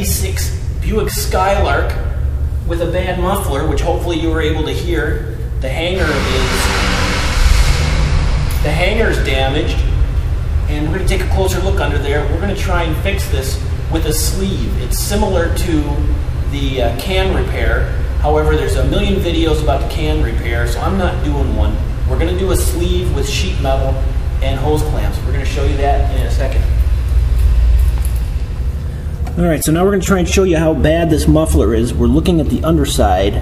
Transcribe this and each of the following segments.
'86 Buick Skylark with a bad muffler, which hopefully you were able to hear. The hanger's damaged, and we're going to take a closer look under there. We're going to try and fix this with a sleeve. It's similar to the can repair. However, there's a million videos about the can repair, so I'm not doing one. We're going to do a sleeve with sheet metal and hose clamps. We're going to show you that in a second. Alright, so now we're going to try and show you how bad this muffler is. We're looking at the underside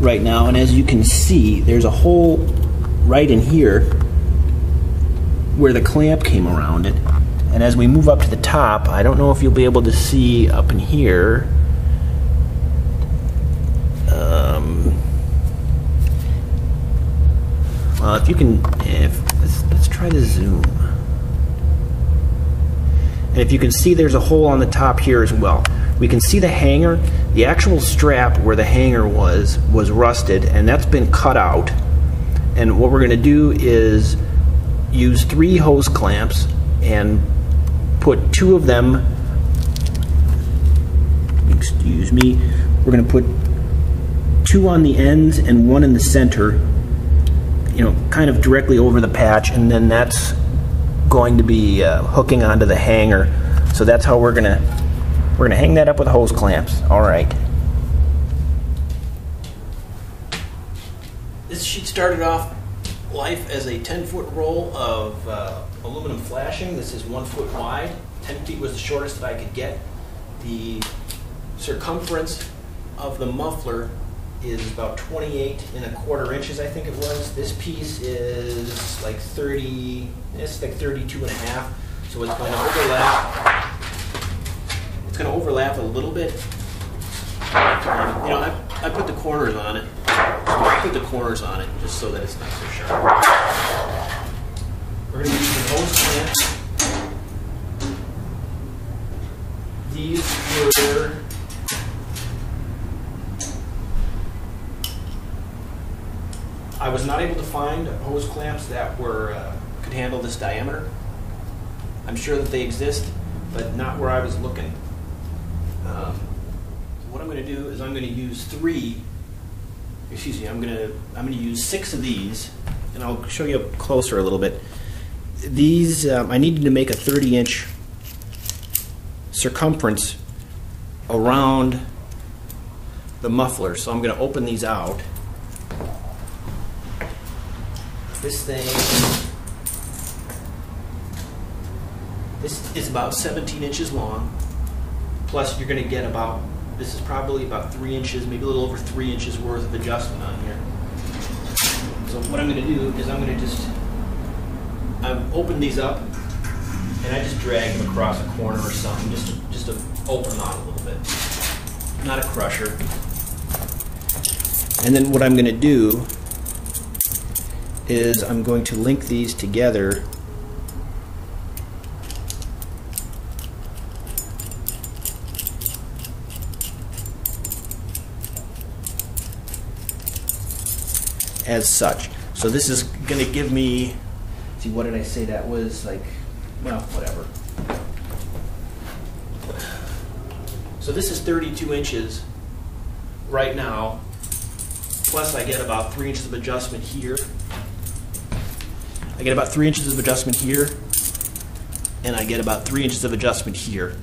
right now, and as you can see, there's a hole right in here where the clamp came around it. And as we move up to the top, I don't know if you'll be able to see up in here. Well, if you can, let's try to zoom. And if you can see, there's a hole on the top here as well. We can see the hanger. The actual strap where the hanger was rusted, and that's been cut out. And what we're going to do is use 3 hose clamps and put 2 of them, excuse me, we're going to put 2 on the ends and 1 in the center, you know, kind of directly over the patch, and then that's going to be hooking onto the hanger. So that's how we're gonna hang that up with hose clamps. All right. This sheet started off life as a 10-foot roll of aluminum flashing. This is 1 foot wide. 10 feet was the shortest that I could get. The circumference of the muffler is about 28¼ inches, I think it was. This piece is like 32 and a half. So it's going to overlap. It's going to overlap a little bit. You know, I put the corners on it. I put the corners on it just so that it's not so sharp. We're going to use the hose clamp. These were I was not able to find hose clamps that could handle this diameter. I'm sure that they exist, but not where I was looking. So what I'm going to do is I'm going to use I'm going to use 6 of these, and I'll show you up closer a little bit. These I needed to make a 30-inch circumference around the muffler, so I'm going to open these out. This is about 17 inches long, plus you're going to get this is probably about 3 inches, maybe a little over 3 inches worth of adjustment on here. So what I'm going to do is I've opened these up, and I just drag them across a corner or something, just to open them out a little bit. Not a crusher. And then what I'm going to do is I'm going to link these together as such. So this is going to give me, see, what did I say that was? Like, well, whatever. So this is 32 inches right now, plus I get about 3 inches of adjustment here. I get about 3 inches of adjustment here, and I get about 3 inches of adjustment here,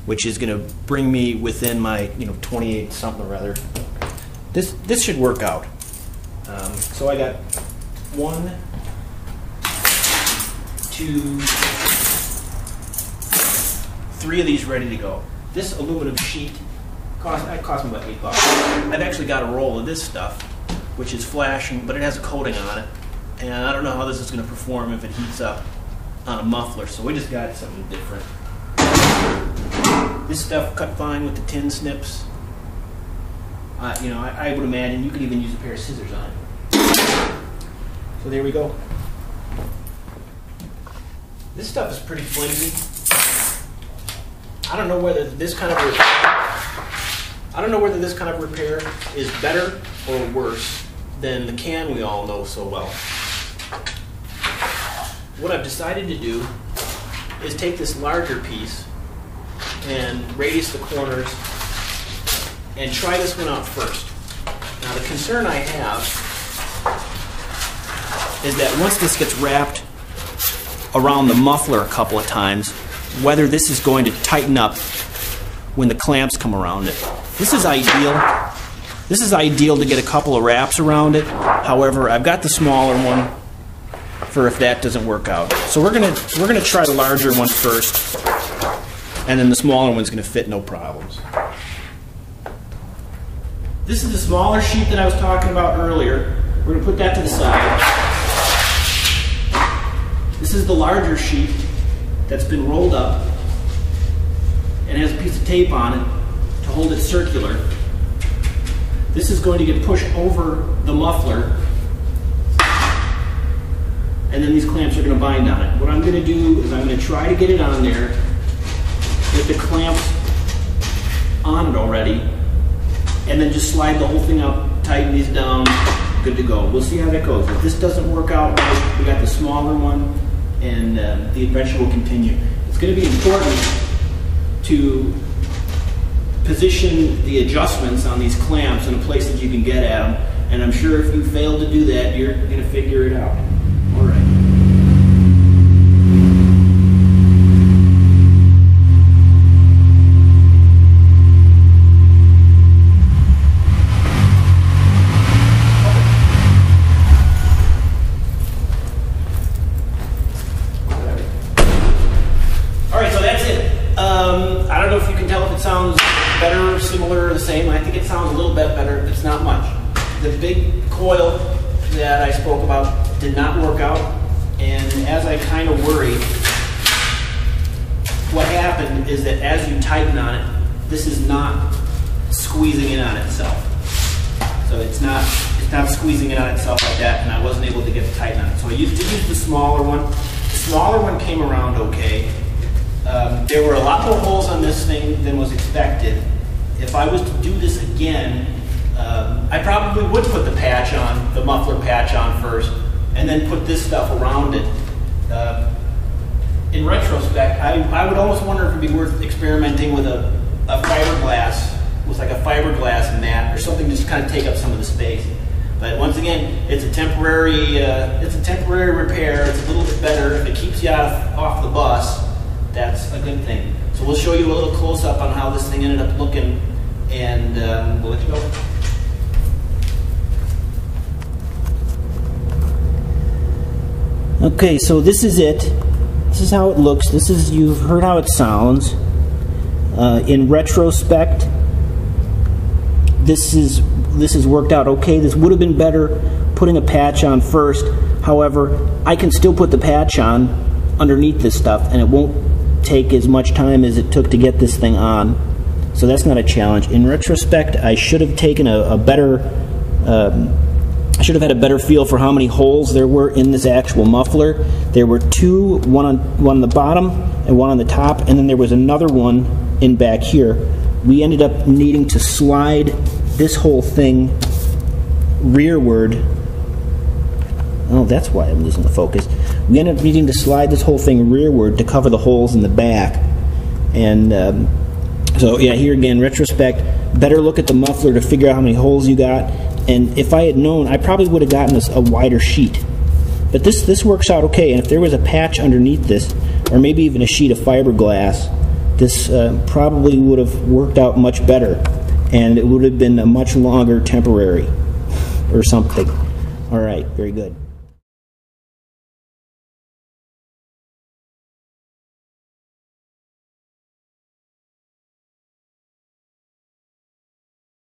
which is going to bring me within my 28 something or other. This should work out. So I got 1, 2, 3 of these ready to go. This aluminum sheet cost me about $8. I've actually got a roll of this stuff, which is flashing, but it has a coating on it. And I don't know how this is going to perform if it heats up on a muffler, so we just got something different. This stuff cut fine with the tin snips. I would imagine you could even use a pair of scissors on it. So there we go. This stuff is pretty flimsy. I don't know whether this kind of repair is better or worse than the can we all know so well. What I've decided to do is take this larger piece and radius the corners and try this one out first. Now the concern I have is that once this gets wrapped around the muffler a couple of times, whether this is going to tighten up when the clamps come around it. This is ideal. This is ideal to get a couple of wraps around it. However, I've got the smaller one for if that doesn't work out. So we're gonna try the larger one first, and then the smaller one's gonna fit no problems. This is the smaller sheet that I was talking about earlier. We're gonna put that to the side. This is the larger sheet that's been rolled up and has a piece of tape on it to hold it circular. This is going to get pushed over the muffler, and then these clamps are going to bind on it. What I'm going to do is I'm going to try to get it on there with the clamps on it already, and then just slide the whole thing up, tighten these down, good to go. We'll see how that goes. If this doesn't work out right, we got the smaller one, and the adventure will continue. It's going to be important to position the adjustments on these clamps in a place that you can get at them, and I'm sure if you fail to do that, you're going to figure it out. All right. I don't know if you can tell if it sounds better, similar, or the same. I think it sounds a little bit better. It's not much. The big coil that I spoke about did not work out, and as I kind of worried, what happened is that as you tighten on it, this is not squeezing in on itself. So it's not squeezing in on itself like that, and I wasn't able to get it tight on it. So I used to use the smaller one. The smaller one came around okay. There were a lot more holes on this thing than was expected. If I was to do this again, I probably would put the patch on, the muffler patch on first, and then put this stuff around it. In retrospect, I would almost wonder if it would be worth experimenting with a fiberglass, with like a fiberglass mat or something to just kind of take up some of the space. But once again, it's a temporary repair. It's a little bit better if it keeps you off the bus. That's a good thing. So we'll show you a little close-up on how this thing ended up looking, and we'll let you go. Okay, so this is it. This is how it looks. You've heard how it sounds. In retrospect, this is worked out okay. This would have been better putting a patch on first. However, I can still put the patch on underneath this stuff, and it won't take as much time as it took to get this thing on. So that's not a challenge. In retrospect, I should have taken I should have had a better feel for how many holes there were in this actual muffler. There were two, one on the bottom and one on the top, and then there was another one in back here. We ended up needing to slide this whole thing rearward. Oh, that's why I'm losing the focus. We ended up needing to slide this whole thing rearward to cover the holes in the back. And so yeah, here again, retrospect, better look at the muffler to figure out how many holes you got. And if I had known, I probably would have gotten a wider sheet. But this works out okay, and if there was a patch underneath this, or maybe even a sheet of fiberglass, this probably would have worked out much better, and it would have been a much longer temporary or something. All right, very good.